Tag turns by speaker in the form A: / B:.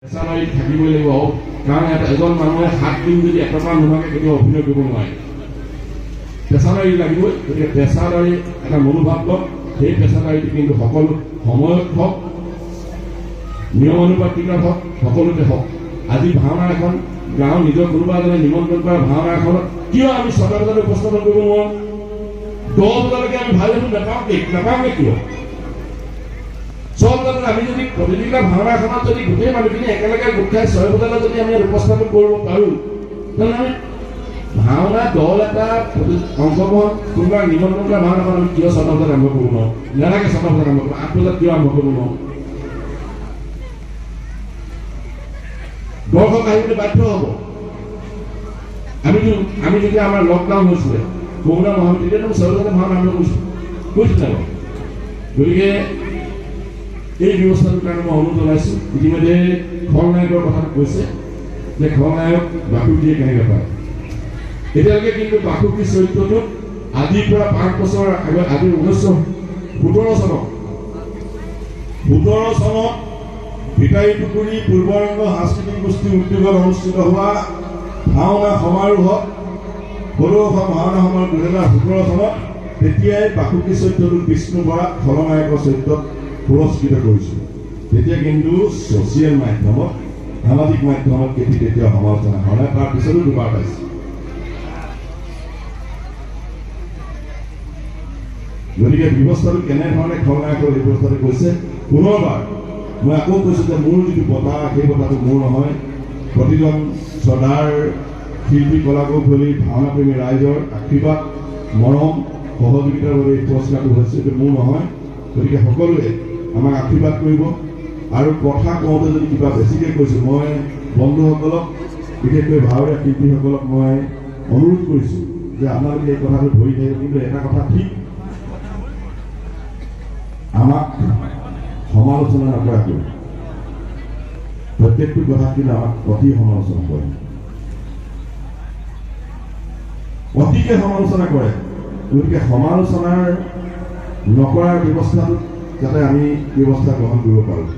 A: পেছাদাৰীত থাকিবই লাগিব কাৰণ এজন মানুহে 7 দিন যদি এটকা নোহোৱাকৈ কেতিয়াও অভিনয় কৰিব নোৱাৰে। পেছাদাৰী লাগিবই। গতিকে পেছাদাৰী এটা মনোভাৱ লওক। সেই পেছাদাৰীটো কিন্তু সকলো সময়ত হওক, নিয়মানুপাতিকত হওক, সকলোতে হওক। আজি ভাওনা এখন গাঁৱৰ নিজৰ কোনোবা এজনে নিমন্ত্ৰণ কৰা ভাওনা এখনত কিয় আমি 6টা বজালৈ উপস্থাপন কৰিব নোৱাৰোঁ? 10 বজালৈকে আমি ভাল দেখোন নাপাওঁগে কিয়? 6 বজালৈ আমি যদি প্ৰতিযোগিতা ভাওনা এখনত যদি গোটেই মানুহখিনি একেলগে গোট খাই 6 বজালৈ যদি আমি উপস্থাপন কৰিব পাৰোঁ, তেন্তে আমি ভাওনা দল এটা অংশগ্ৰহণ কোনোবা নিমন্ত্ৰণ কৰা ভাওনাখন আমি কিয় 6টা বজাত আৰম্ভ কৰিব নোৱাৰোঁ? নালাগে 6টা বজাত আৰম্ভ কৰোঁ, 8 বজাত কিয় আৰম্ভ কৰিব নোৱাৰোঁ? দৰ্শক আহিবলৈ বাধ্য হ'ব। আমি যেতিয়া আমাৰ লকডাউন হৈছিলে কৰোণা মহামাৰী, তেতিয়া 6 বজাতে ভাওনা আৰম্ভ কৰিছিলোঁ। গতিকে এই ব্যৱস্থাটোৰ কাৰণে মই অনুৰোধ জনাইছোঁ। ইতিমধ্যে খলনায়কৰ কথা কৈছে যে খলনায়ক বাসুকীয়ে কেনেকৈ পায়। এতিয়ালৈকে কিন্তু বাসুকী চৰিত্ৰটোত আজিৰ পৰা 5 বছৰ আগত, আজি 1917 চনত ভিটাৰী পুখুৰী পূৰ্বৰংগ সাংস্কৃতিক গোষ্ঠী উদ্যোগত অনুষ্ঠিত হোৱা ভাওনা সমাৰোহত সৰু অসম ভাওনা সমাৰোহ 2017 চনত তেতিয়াই বাসুকী চৰিত্ৰটোত বিষ্ণু বৰাক খলনায়কৰ চৰিত্ৰত পুৰস্কৃত কৰিছিল। তেতিয়া কিন্তু ছ'চিয়েল মাধ্যমত, সামাজিক মাধ্যমত তেতিয়া সমালোচনা হোৱা নাই। তাৰপিছতো দুবাৰ পাইছে। গতিকে ব্যৱস্থাটো কেনেধৰণে খলনায়কৰ এই ব্যৱস্থাটো কৈছে, পুনৰবাৰ মই আকৌ কৈছোঁ যে মোৰ যিটো বঁটা, সেই বঁটাটো মোৰ নহয়। প্ৰতিজন শ্ৰদ্ধাৰ শিল্পী, কলাকৌশলী, ভাওনাপ্ৰেমী ৰাইজৰ আশীৰ্বাদ, মৰম, সহযোগিতাৰ বাবে এই পুৰস্কাৰটো হৈছে, এইটো মোৰ নহয়। গতিকে সকলোৱে আমাক আশীৰ্বাদ কৰিব। আৰু কথা কওঁতে যদি কিবা বেছিকৈ কৈছোঁ, মই বন্ধুসকলক, বিশেষকৈ ভাৱৰীয়া শিল্পীসকলক মই অনুৰোধ কৰিছোঁ যে আপোনালোকে এই কথাটো ধৰি থাকে। কিন্তু এটা কথা ঠিক, আমাক সমালোচনা নকৰাকৈ প্ৰত্যেকটো কথাত কিন্তু আমাক অতি সমালোচনা কৰে, অতিকে সমালোচনা কৰে। গতিকে সমালোচনাৰ নকৰাৰ ব্যৱস্থাটোত যাতে আমি ব্যৱস্থা গ্ৰহণ কৰিব পাৰোঁ।